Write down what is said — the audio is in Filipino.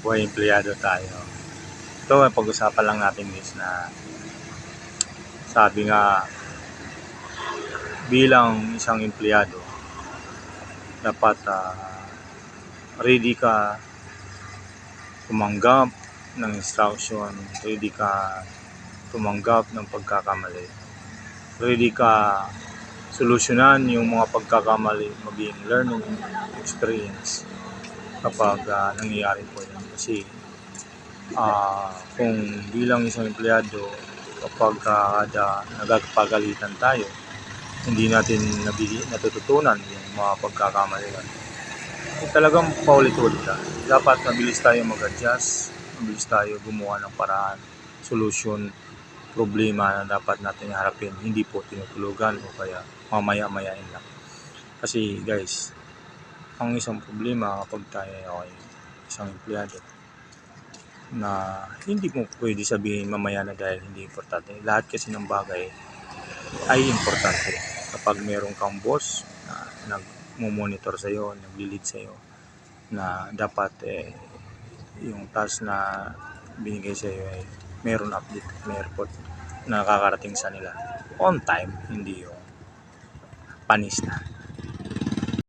buhay empleyado tayo. Ito, pag-usapan lang natin guys na sabi nga bilang isang empleyado, dapat ready ka tumanggap ng instruction, ready ka tumanggap ng pagkakamali, ready ka solusyonan yung mga pagkakamali, maging learning experience kapag nangyayari po yan. Kasi kung bilang isang empleyado, kapag nagpagalitan tayo, hindi natin natututunan yung mga pagkakamali yan, talagang paulit-ulit lang. Dapat mabilis tayo mag-adjust, mabilis tayo gumawa ng paraan, solusyon, problema na dapat natin harapin, hindi po tinutulugan o kaya mamaya-mayain lang. Kasi guys, ang isang problema kapag tayo ay isang empleyado, na hindi mo pwede sabihin mamaya na dahil hindi importante. Lahat kasi ng bagay ay importante. Kapag meron kang boss na nagmo-monitor sa'yo, nagli-lead sa'yo, na dapat yung task na binigay sa'yo ay meron update, may report na nakakarating sa nila on time, hindi yung panis na.